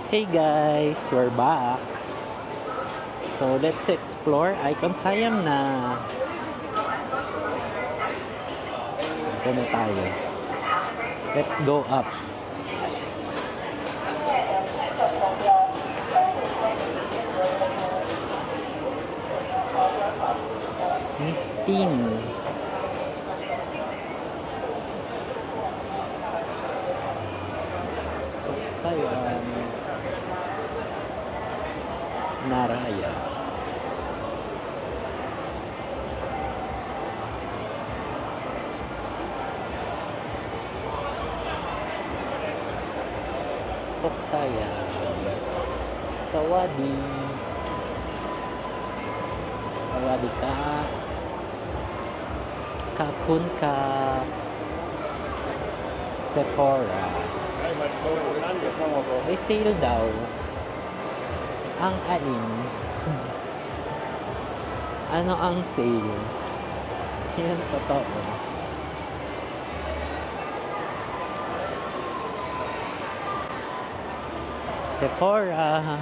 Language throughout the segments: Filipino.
Hey guys, we're back. So let's explore Icon Siam na. Ito na tayo. Let's go up. Mistin. Suksayan. Naraya. Suksayan. Sawadi. Sawadi ka. Kapun ka. Sephora. May sale daw. Ang alin? Ano ang sale? Yan totoo. Sephora.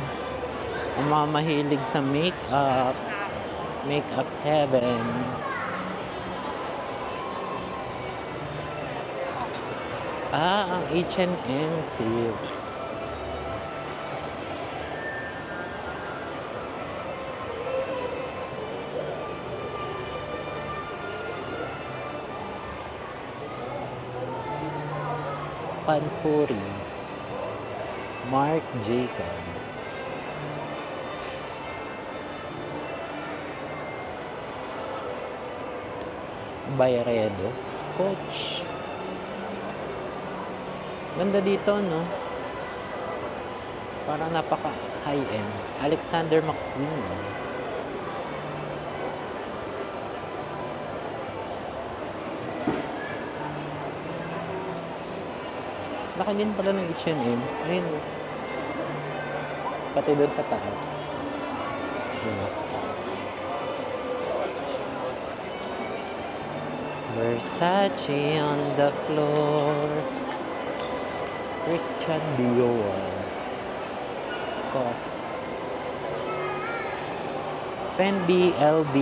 Ang mga mahilig sa makeup. Makeup heaven. Ang H&M sale. Panpuri. Marc Jacobs. Bayredo. Coach. Ganda dito, no? Parang napaka high-end. Alexander McQueen. Laki din pala ng H&M. Ayun. Pati doon sa taas. Versace on the floor. Christian Dior. COS. Fendi LB.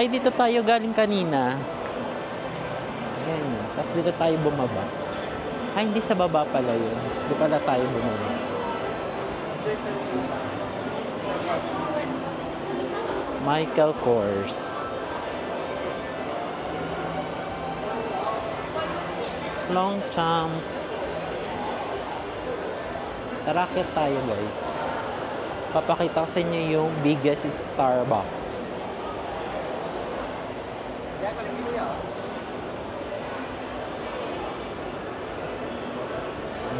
Ay, dito tayo galing kanina. Ayan. Tapos dito tayo bumaba. Ay, hindi sa baba pala yun. Dito pala tayo bumaba. Michael Kors. Longchamp. Tara, akit tayo guys. Papakita ko sa inyo yung biggest Starbucks.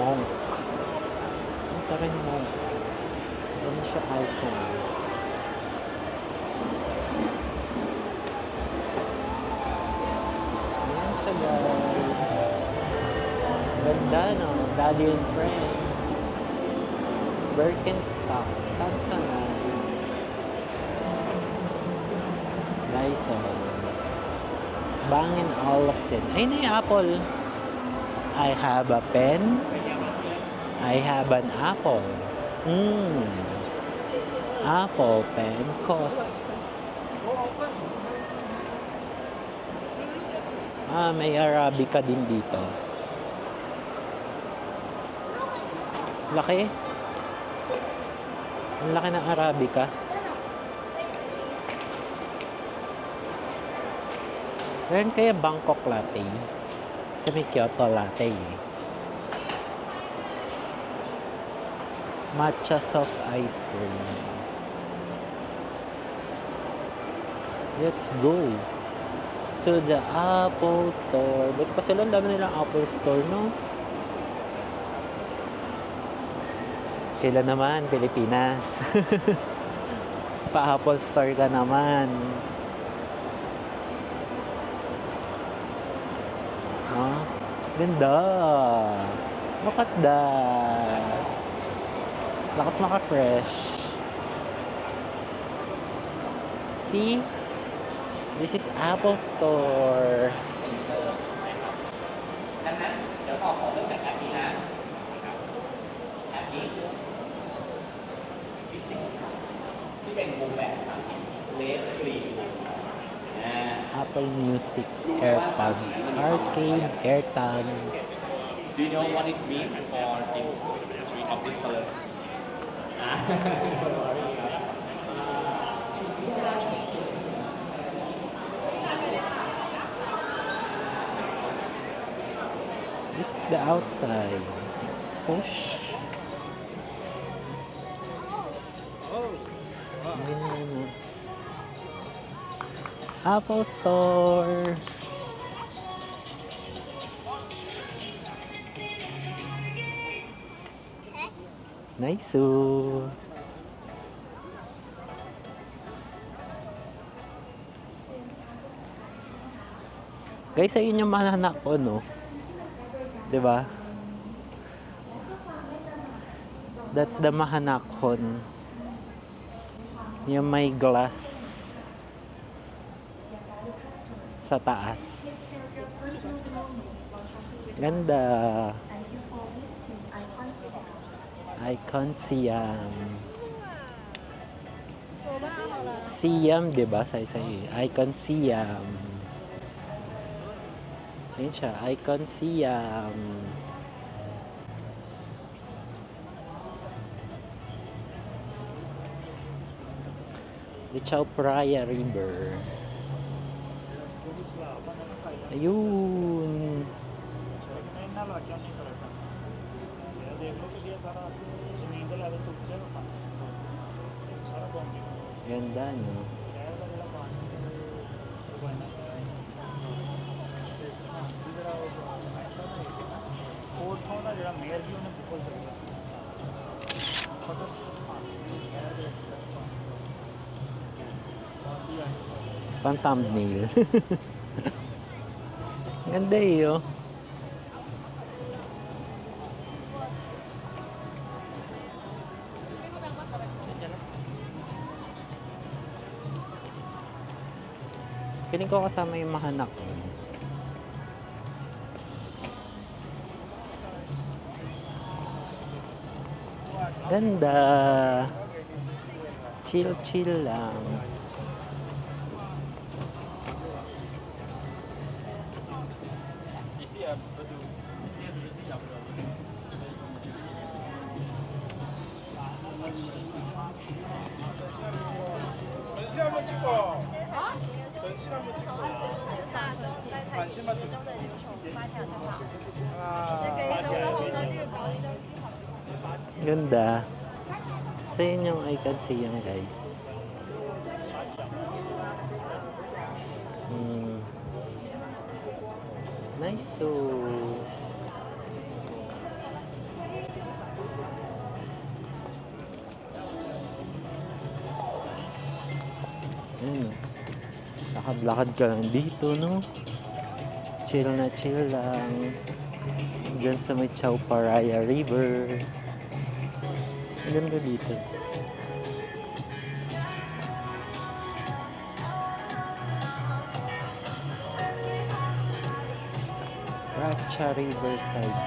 Monk. Ito rin Monk. Ganun siya iPhone. Ayan siya guys. Ganda no? Daddy and Friends. Birkenstock. Samsonite. Lysol. Bang & Olufsen. Ay na yung Apple. I have a pen. I have an apple. Apple pen COS. May Arabica din dito. Laki. Ang laki ng Arabica. Meron kaya Bangkok latte. Kasi may Kyoto latte. Matcha soft ice cream. Let's go to the Apple Store. Ba't pa sila? Ang dami nilang Apple Store, no? Kailan naman? Pilipinas. Pa-Apple Store ka naman. Ganda. Look at that. Lakas maka-fresh. See? This is Apple Store. ดังนั้นเดี๋ยวขอเริ่มจากแอปนี้นะแอปนี้ฟิตเนสที่เป็นวงแบบสามสีเลดกรีน Apple Music, AirPods, Arcade, AirTag. Do you know what is mean or is of this color? This is the outside. Push. Ganyan. Apple Store. Nice. Guys, ayun yung mananak ko, no? 'Di ba? That's the Mahanakon. Yung may glass sa taas. Ganda. Icon Siam. Siam, 'di ba? Say. Icon Siam. Ayun siya, Icon Siam. The Chao Phraya River. Ayun. Ganda, no? Pang thumbnail. Ganda eh, oh. Piling ko kasama yung mahanak. Ganda. Chill lang. Ganda. So yun yung Icon Siam, guys. Nice. So lakad-lakad ka lang dito, no? Chill lang. Diyan sa may Chao Phraya River. Ang ganda dito. Racha Riverside.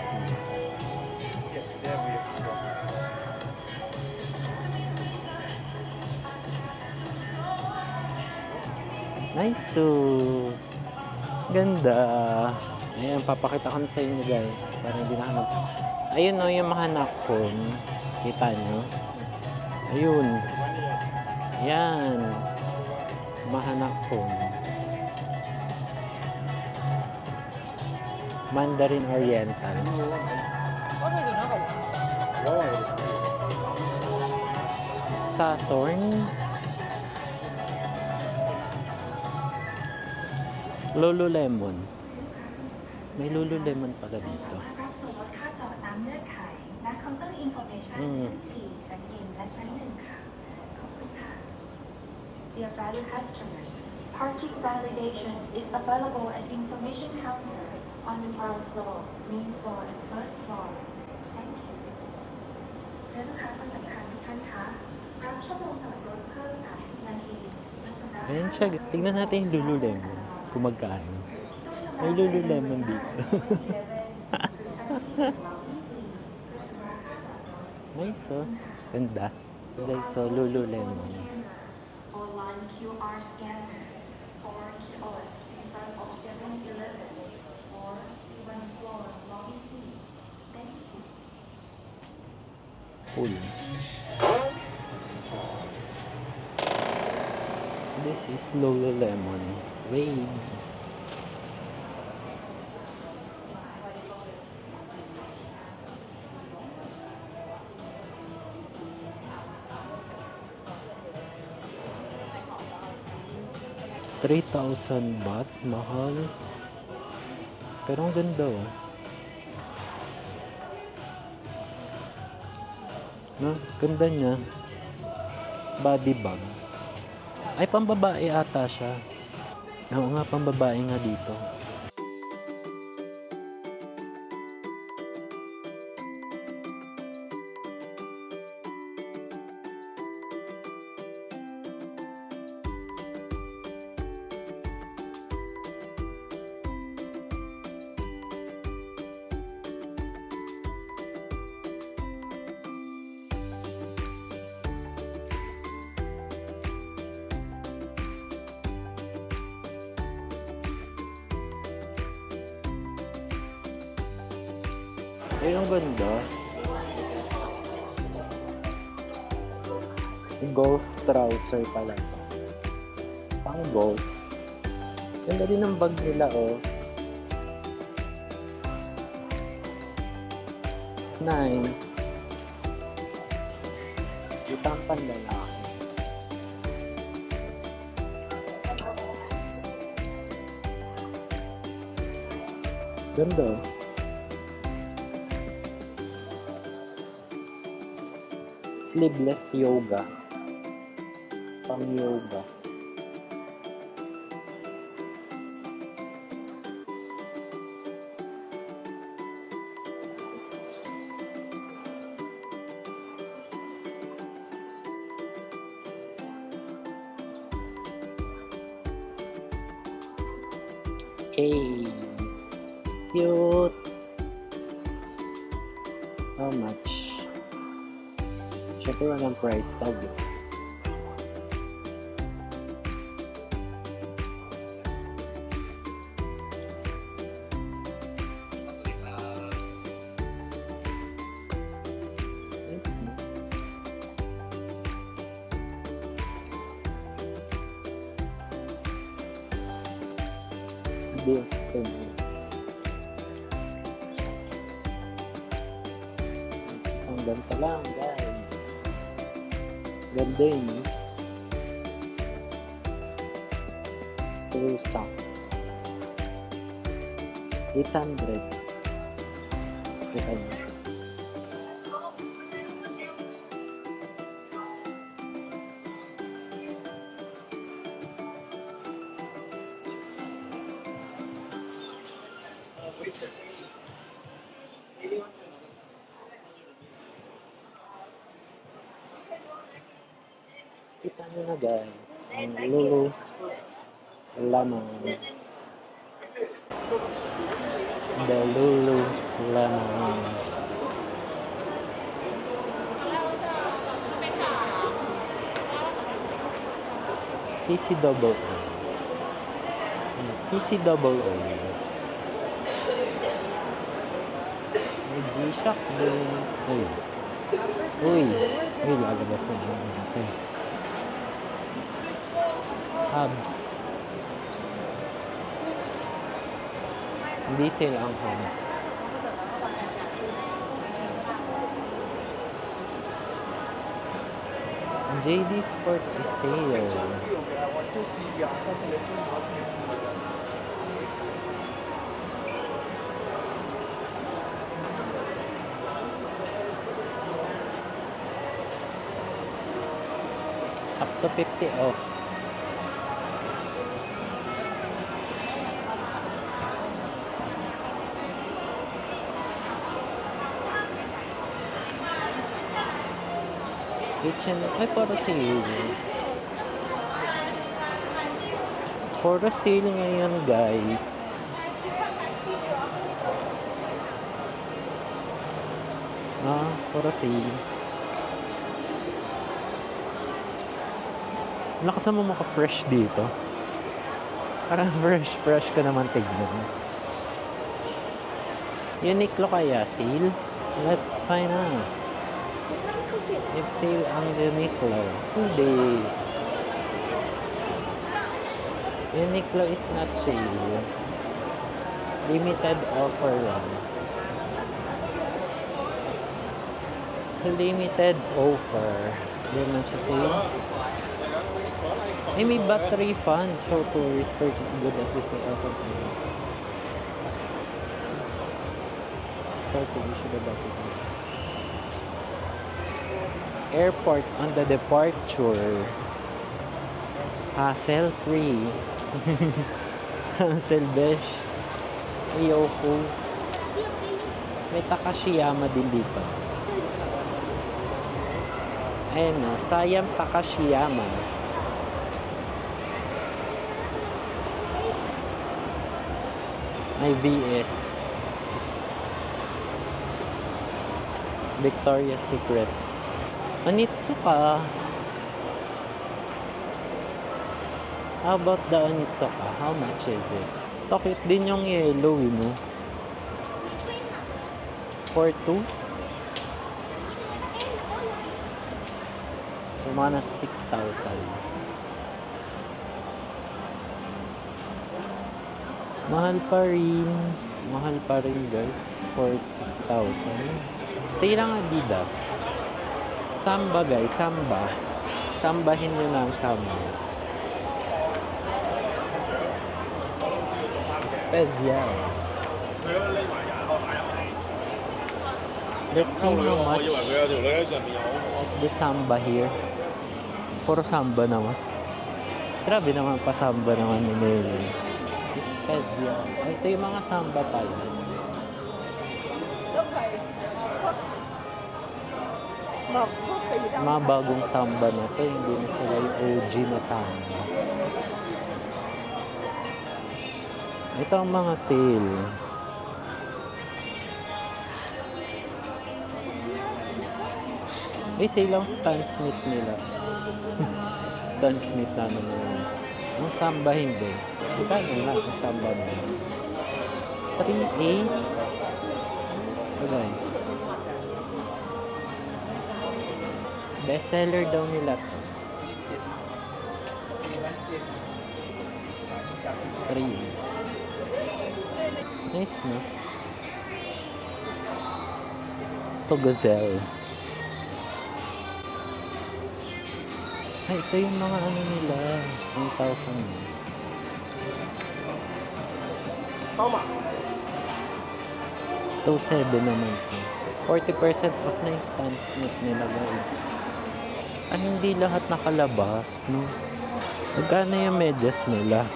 Yes, there we go. Nice to. Ganda. Ayan, papakita ko na sa inyo, guys. Para hindi na mag... Ayun, no, yung Mahanakon. Kita nyo? Ayun. Yan. Mahanakon. Mandarin Oriental. Saturn. Lululemon. May Lululemon pala dito. รับส่วนลดค่าจอดตามเงื่อนไขและเคาน์เตอร์อินโฟเมชันชั้นจีชั้นเอ็มและชั้นหนึ่งค่ะ ขอบคุณค่ะ Dear value customers, parking validation is available at information counter on the ground floor, main floor, and first floor. และลูกค้าคนสำคัญทุกท่านคะรับชั่วโมงจอดรถเพิ่ม 30 นาทีเมื่อชำระ Ayan siya. Tingnan natin yung Lululemon. Kung magkano. May Lululemon dito. หรือชั้นที่1ล็อบบี้4เพื่อชำระค่าจอดรถ Nice, oh. Ganda. Guys, so Lululemon. Online QR scanner or kiosk in front of 7-Eleven or even floor lobby C. Thank you. Cool. This is Lululemon. Wave. $3,000 mahal. Pero ang ganda oh. No, ganda niya. Body bag. Ay, pambabae ata siya. Oo nga, pambabae nga dito. Ay, ang ganda. Golf trouser pala ito. Pang golf. Ganda din ang bag nila, oh. It's nice. Ito ang panlalaki. Ganda, oh. Sleeveless yoga. Pang yoga. Hey, cute. How much? Siyempre walang price tag. Hindi. Isang ganito lang, guys. Ganda yun, eh. 2 socks. 800. Kita niyo. Kita nyo na, guys, ang Lululemon. The Lululemon. CCOO. CCOO. May G-Shock din. Uy, lalabas na lang natin. Hubs. Hindi sila ang hubs. JD Sport is sale. Up to 50 off. Ay, puro sale. Puro sale ngayon, guys. Puro sale. Lakas mo maka-fresh dito. Parang fresh ka naman tignan. Uniqlo kaya sale? Let's find out. It's sale ang Uniqlo. Hindi. Uniqlo is not sale. Limited offer lang. Limited offer. Hindi naman siya sale. Ay, may battery fan. Show tourist purchase good at least 2,000. Start to issue the battery. Airport on the departure. Hassle free. Hassle besh. Ayoko. May Takashiyama din dito. Ayan na, Siam Takashiyama. May VS. Victoria's Secret. Onitsuka. How about the Onitsuka? How much is it? Takit din yung yellow, no? 4,200. So, mga nasa 6,000. Mahal pa rin guys for 6,000. Sale ang Adidas. Samba guys, Samba. Sambahin nyo na ang Samba. Special. Let's see how much is the Samba here. Puro Samba naman. Grabe naman pa Samba naman nila. Special. Ito yung mga Samba pala. Mga bagong Samba na to. Hindi na sila yung OG na Samba. Ito ang mga sale. Ay, sale ang Stan Smith nila. Stan Smith na naman. Ang Samba hindi. Magkano lang ang Samba na. 3,800. So guys. Bestseller daw nila to. 3,800. Nice, no? Ito, Gazelle. Ay, ito yung mga ano nila. 1,000. Ito, 7 naman to. 40% off na yung Stan Smith nila, guys. Ay, hindi lahat nakalabas, no? Magkano yung medyas nila?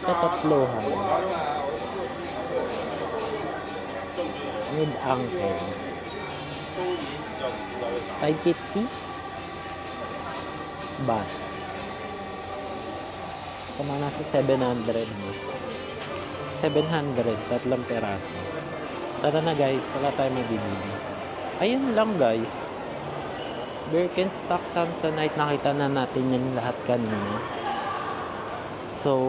Tatatlohan. Mid ankle. 550 baht. Kung nasa 700 mo. 700, tatlong peraso. Tara na guys, wala tayo mabibili. Ayun lang guys. Birkenstock Samsonite, nakita na natin yan lahat kanina. So,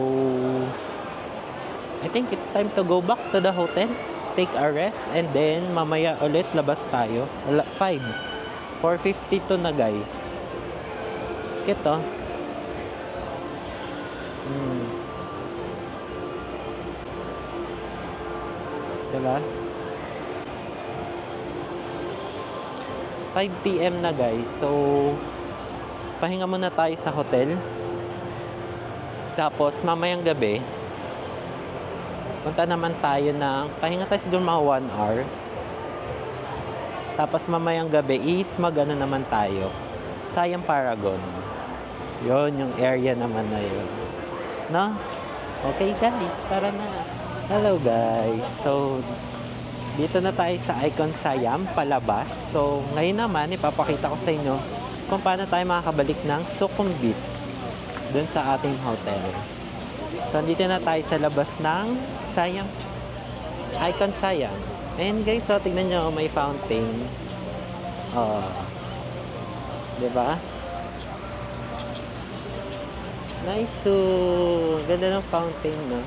I think it's time to go back to the hotel. Take a rest and then mamaya ulit labas tayo. 4:52 na guys. Kito. Diba? 5 PM na guys. So, pahinga muna tayo sa hotel. Tapos, mamayang gabi, punta naman tayo ng, pahinga tayo siguro mga 1 hour. Tapos, mamayang gabi is mag-ano naman tayo. Siam Paragon. Yon yung area naman na yun. No? Okay guys, tara na. Hello guys. So, Dito na tayo sa Icon Siam, palabas. So, ngayon naman, ipapakita ko sa inyo kung paano tayo makakabalik ng Sukhumvit dun sa ating hotel. So, dito na tayo sa labas ng Siam, Icon Siam. And guys, so, tignan nyo, may fountain. Oh. Diba? Nice. So, ganda ng fountain, no?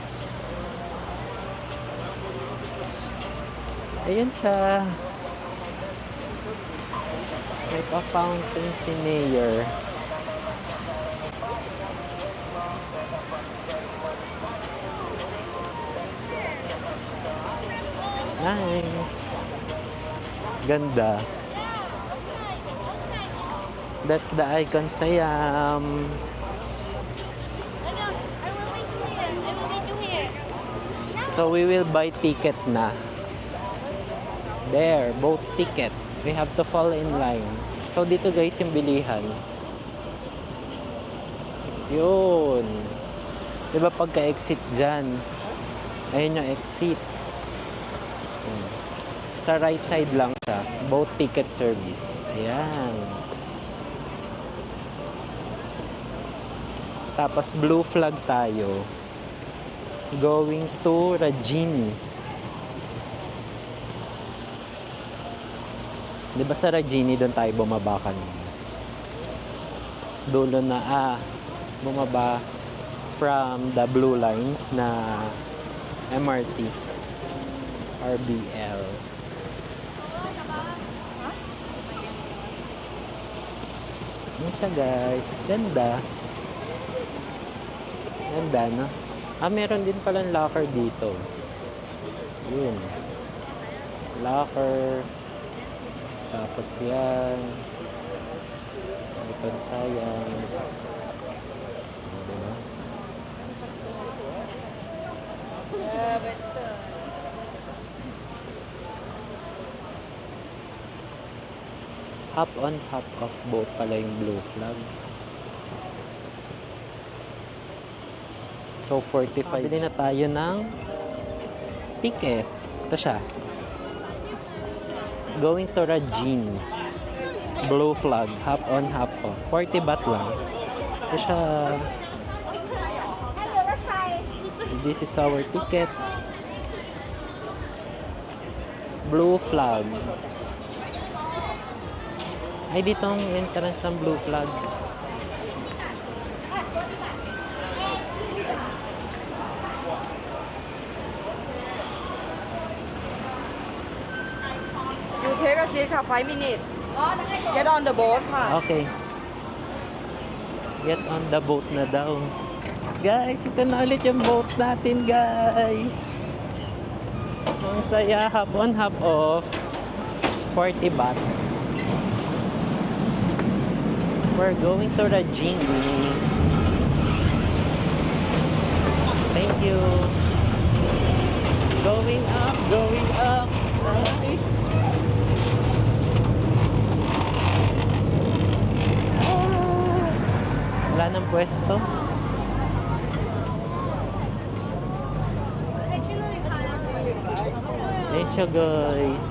Ayan siya. May pa-fountain si Mayor. Nice. Ganda. That's the Icon Siam. So we will buy ticket na. There, boat ticket. We have to fall in line. So dito guys yung bilihan. Yun. Diba pagka-exit dyan? Ayun yung exit. Sa right side lang siya. Boat ticket service. Ayan. Tapos blue flag tayo. Going to Rajini. Diba sa Rajini doon tayo bumaba kanina? Dulo na bumaba from the blue line na MRT RBL. Yan siya guys. Ganda. Ganda, no? Meron din palang locker dito. Yun. Locker. Tapos yan. Icon Siam. Diba? Hop on, hop off boat pala yung blue flag. So, 45. Bili na tayo ng ticket. Ito siya. Going to Rajini. Blue flag. Hop on, hop off. 40 baht lang. Ito siya. This is our ticket. Blue flag. Ay, dito ang entrance ng blue flag. You take a seat ค่ะ 5 minutes Get on the boat ค่ะ Okay. Get on the boat na daw. Guys, ito na ulit yung boat natin, guys. Ang saya. Hop on, hop off. 40 baht. We're going to Rajini. Thank you. Going up, going up. Ay. Wala nang pwesto. Ayan siya guys.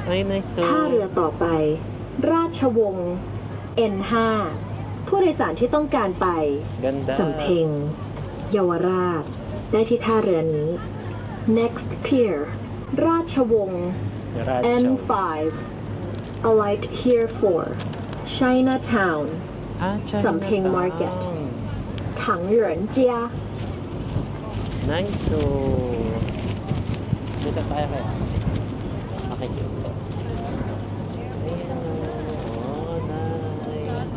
Ay, nice. So, ท่าเรือต่อไป ราชวงศ์ N5 ผู้โดยสารที่ต้องการไป ganda. สำเพ็งเยาวราช ได้ที่ท่าเรือนี้ Next Pier ราชวงศ์ Radyo. N5 Alight here for Chinatown Sampeng Market. ถังเหรินเจีย Nice. So, dito tayo kaya. Okay. Oh, nice.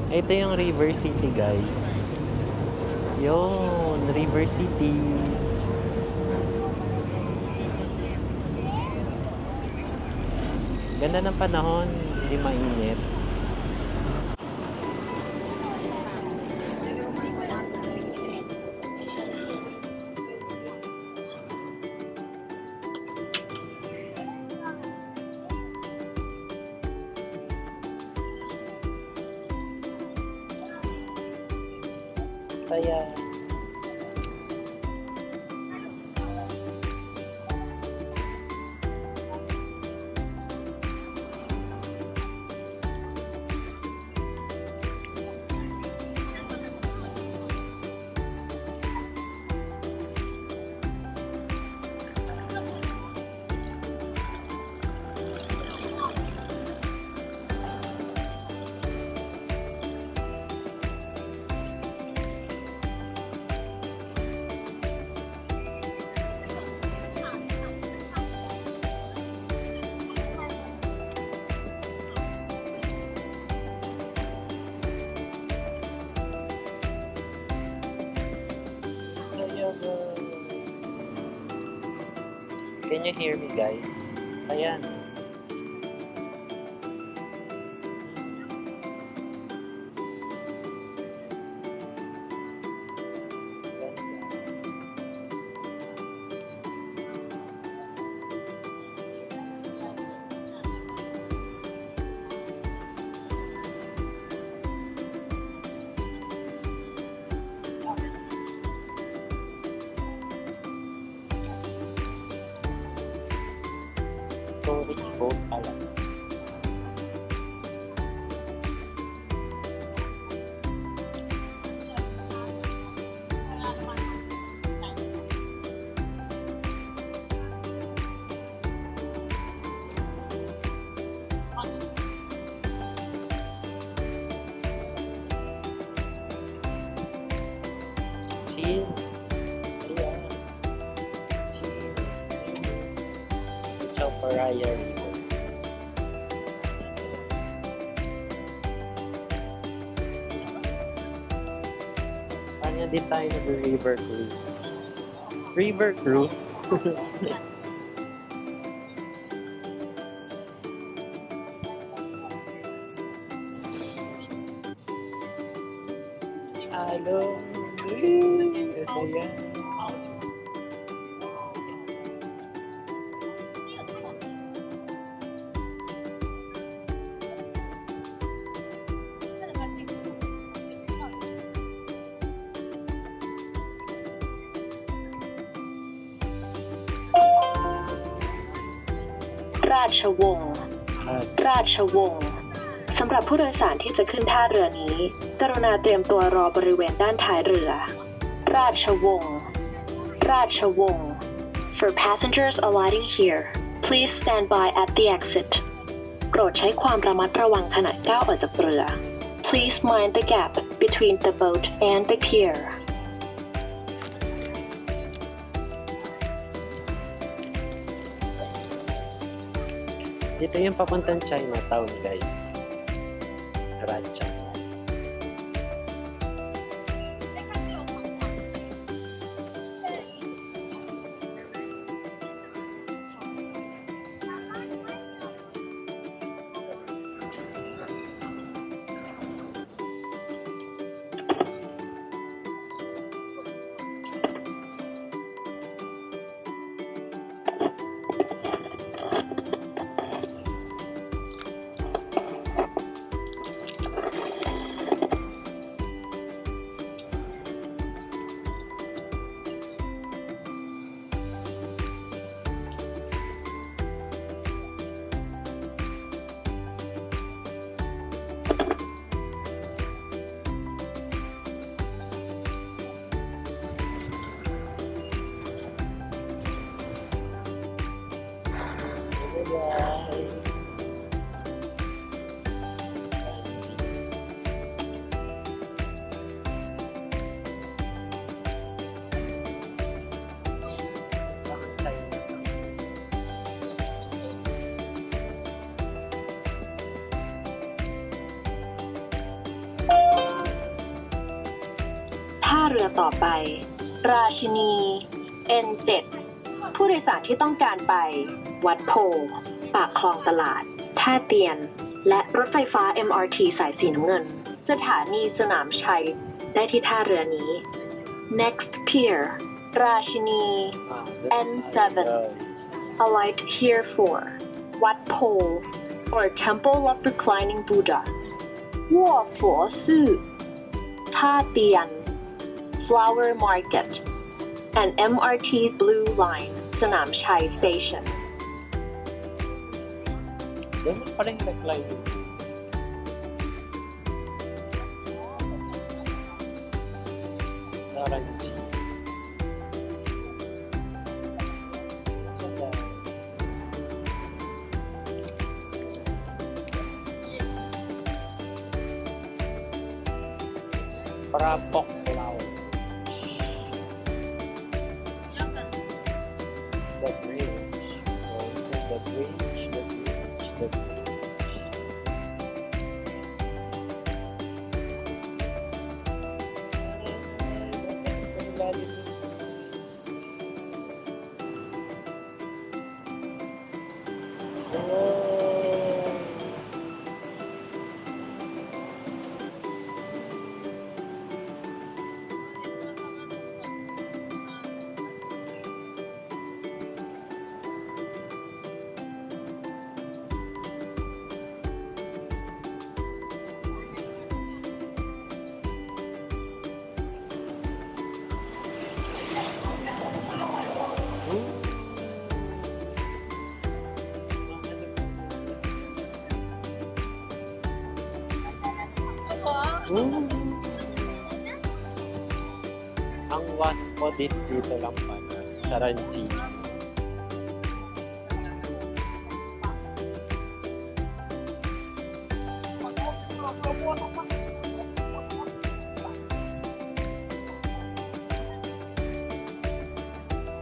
Ito yung River City, guys. Yun, River City. Ganda ng panahon, hindi mainit. Saya. Can you hear me, guys? Ayan. Tourist boat pala. Chill. Ayan. Chill. Chauparaya River. Kanya din tayo nag-river cruise. River cruise? Hello. Ayan.ราชวงศ์ ราชวงศ์สำหรับผู้โดยสารที่จะขึ้นท่าเรือนี้ กรุณาเตรียมตัวรอบริเวณด้านท้ายเรือ ราชวงศ์ ราชวงศ์ For passengers alighting here, please stand by at the exit. โปรดใช้ความระมัดระวังขณะก้าวออกจากเรือ Please mind the gap between the boat and the pier. Dito yung papuntang Chinatown, guys. Racha.ท่าเรือต่อไป ราชินี N7 ผู้โดยสารที่ต้องการไป วัดโพธิ์ปากคลองตลาด ท่าเตียน และรถไฟฟ้า MRT สายสีน้ำเงิน สถานีสนามชัย ได้ที่ท่าเรือนี้ Next Pier ราชินี N7 Alight here for วัดโพธิ์ or Temple of Reclining Buddha 卧佛寺 ท่าเตียน Flower Market and MRT Blue Line สนามชัย Station Doon pa rin reclining. Saranji. Prapok Lounge. The bridge. The bridge. The bridge. The bridge. Sa ilalim. Oh. Mm. Ang one ko dito lang pala, Saranji.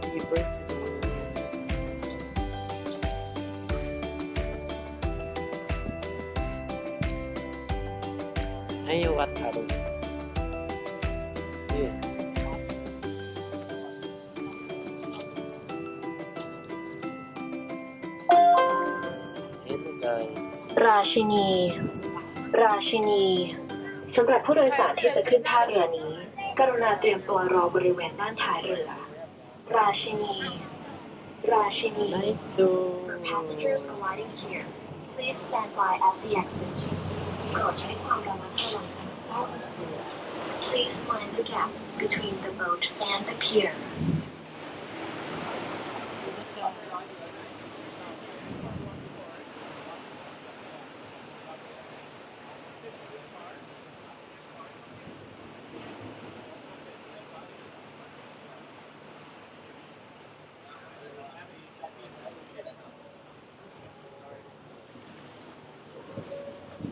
Happy birthday. Ay, what araw? Yun. Hello guys. ราชินี สำหรับผู้โดยสารที่จะขึ้นท่าเรือนี้ กรุณาเตรียมตัวรอบริเวณด้านท้ายเรือ ราชินี Nice. For passengers alighting here, please stand by at the exit. โปรดใช้ความระมัดระวังขณะเข้าออกเรือ Please mind the gap between the boat and the pier.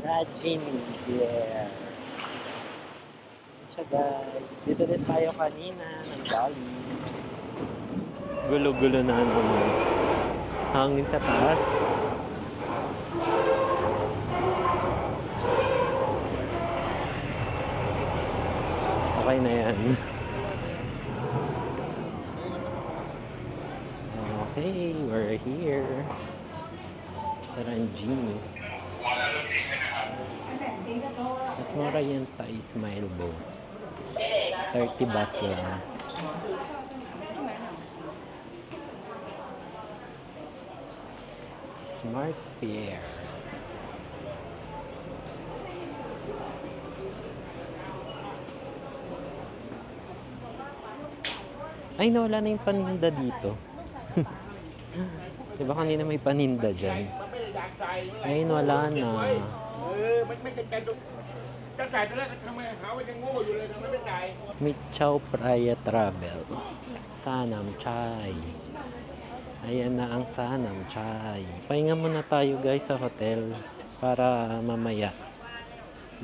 Rajini, yeah. Siya guys. Dito din tayo kanina ng Bali. Gulo-gulo na naman. Hangin sa taas. Okay na yan. Okay, we're here. Saranji. Mas mura yan sa Smile Boat. 30 baht lang. Smart Pier. Ay, nawala na yung paninda dito. Diba kanina may paninda dyan? Ayun, wala na. ไม่จำเป็นจะจ่ายตอนแรกทำไมหาว่ายังโง่อยู่เลยทำไมไม่จ่าย Mitchell Praya Travel. Sanam Chai. Ayan na ang Sanam Chai. Pahinga muna tayo guys sa hotel para mamaya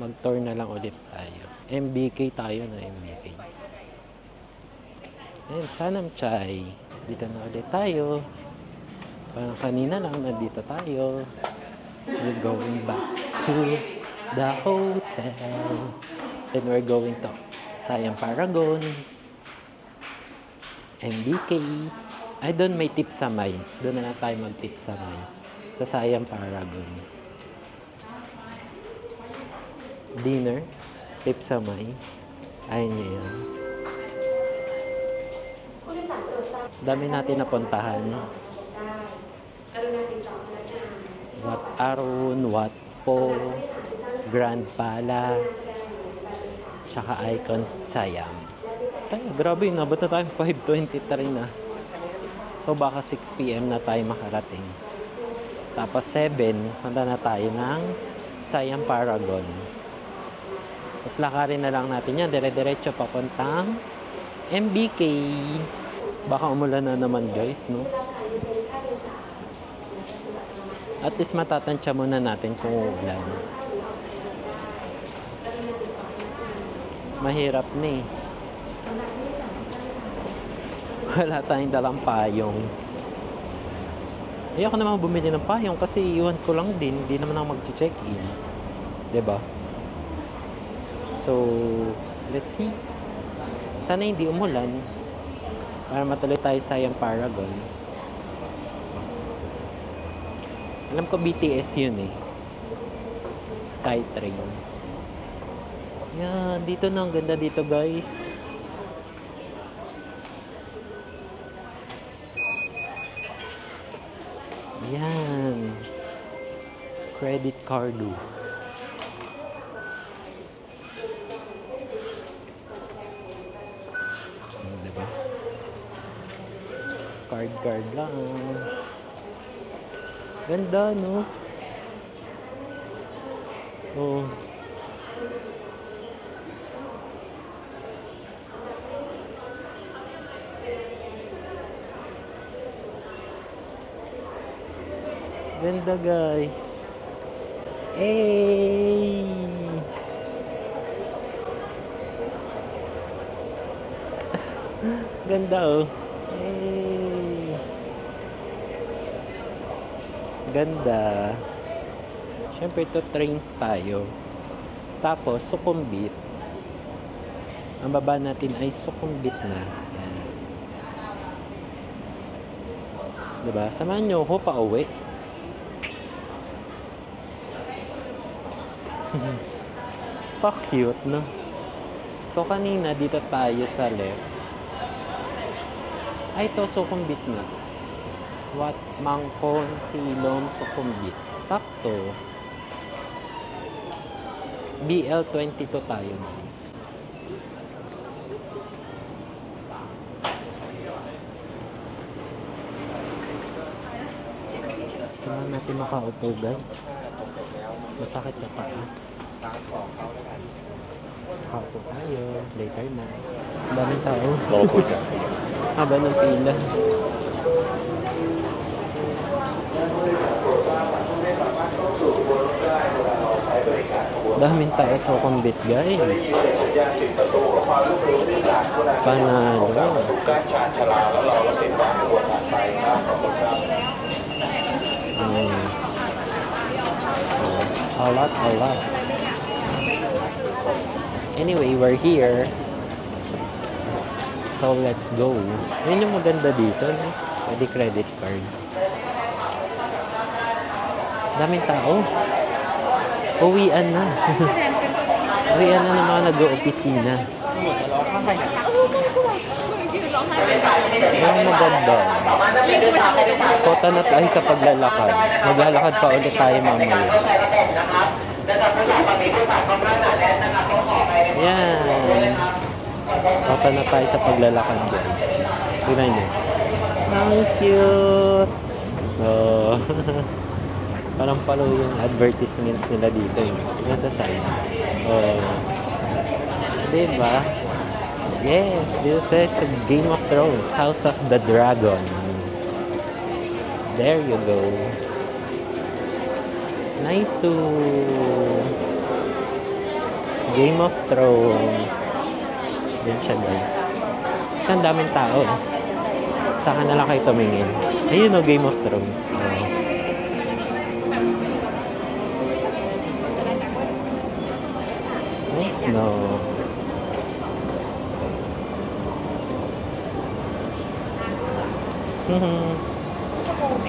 mag-tour na lang ulit tayo. MBK tayo na MBK. Ayan, Sanam Chai. Dito na ulit tayo. Parang kanina lang nandito tayo. We're going back to the hotel. Then we're going to Siam Paragon. MBK. Ay, doon may tip sa may. Doon na lang tayo mag-tip sa may. Sa Siam Paragon. Dinner. Tip sa may. Ayun niya yan. Dami natin napuntahan. Wat Arun, Wat Po, Grand Palace, tsaka Icon Siam. tayo. Grabe, nabot na tayo 5:23 na. So baka 6 PM na tayo makarating. Tapos 7, punta na tayo ng Siam Paragon. Tapos lakarin na lang natin yan. Dire-diretso papuntang MBK. Baka umulan na naman guys, no? At least matatansya muna natin kung uulan. Mahirap na eh. Wala tayong dalang payong. Ayoko naman bumili ng payong kasi iwan ko lang din. Hindi naman ako mag-check-in. 'Di ba? So, let's see. Sana hindi umulan para matuloy tayo sa Siam Paragon. Alam ko BTS yun eh. Skytrain. Yan, dito na. Ang ganda dito guys. Yan. Credit card. Diba? Card lang. Ganda, no? Oh. Ganda, guys. Hey! Ganda, oh. Hey! Ganda. Siyempre, ito trains tayo. Tapos, Sukhumvit. Ang baba natin ay Sukhumvit na. Yan. Diba? Samahan nyo ako pa uwi. Pa-cute, no? So, kanina, dito tayo sa left. Ay, ito, Sukhumvit na. Wat Mangkon Silom Sukhumvit. Sakto. BL22 tayo, guys. Kailangan natin makaupo, guys. Masakit sa paa. Makaupo tayo. Later na. Ang daming tao. Haba ng pila. Daming tao sa Sukhumvit, guys. Panalo. A lot. Anyway, we're here. So, let's go. Yun yung maganda dito, no? Pwede credit card. Daming tao. Uwian na. Uwian na ng mga nag-o-opisina. Yung maganda. Kota na tayo sa paglalakad. Maglalakad pa ulit tayo mamaya. Yan. Kota na tayo sa paglalakad, guys. Tignan nyo. Ang cute. Oh. Parang follow yung advertisements nila dito yung nasa sign. Oh. Diba? Yes, this is Game of Thrones, House of the Dragon. There you go. Nice. Game of Thrones. Yan siya, guys. Isang daming tao. Saka na lang kayo tumingin. Ayun o, Game of Thrones. Oh. Nice, no?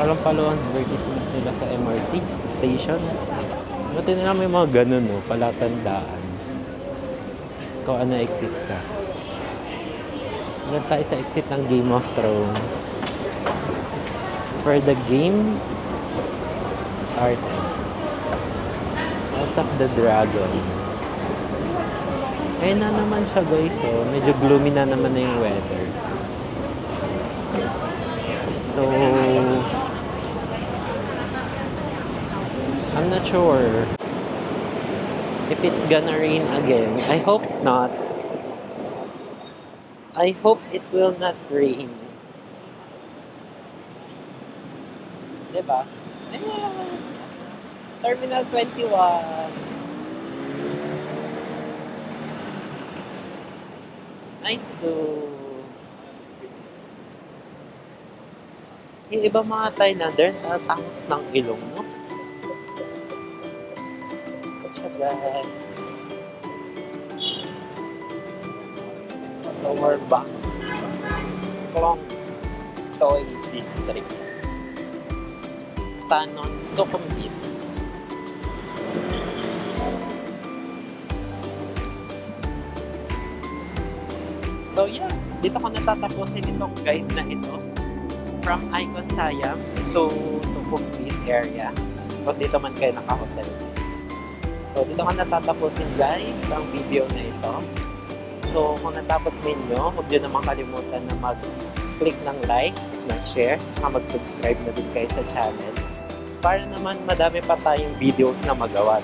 Palang-palo ang advertisement nila sa MRT station. Buti nila may mga ganun, no? Palatandaan. Ikaw ano exit ka. Meron tayo sa exit ng Game of Thrones. For the game started. House of the Dragon. Ayun na naman siya guys, oh. Medyo gloomy na naman na yung weather. So, I'm not sure if it's gonna rain again. I hope not. I hope it will not rain. Diba? Ayan! Terminal 21. Nice to. Yung iba mga Thailander, natangos ng ilong, no? Siya guys. So we're back. Klong Toy District. Tanon, Sukhumvit. So yeah, dito ko natatapusin itong guide na ito. From Icon Siam to Sukhumvit area. Kung dito man kayo naka-hotel. So dito ko natatapusin guys ang video na ito. So kung natapos ninyo, huwag nyo naman kalimutan na mag-click ng like, ng share, at mag-subscribe na din kayo sa channel. Para naman madami pa tayong videos na magawa.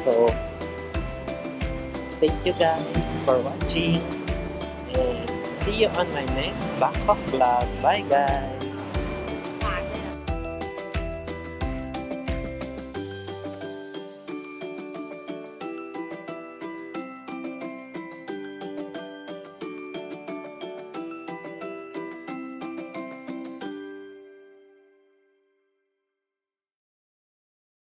So, thank you guys for watching. And see you on my next Bangkok vlog. Bye guys!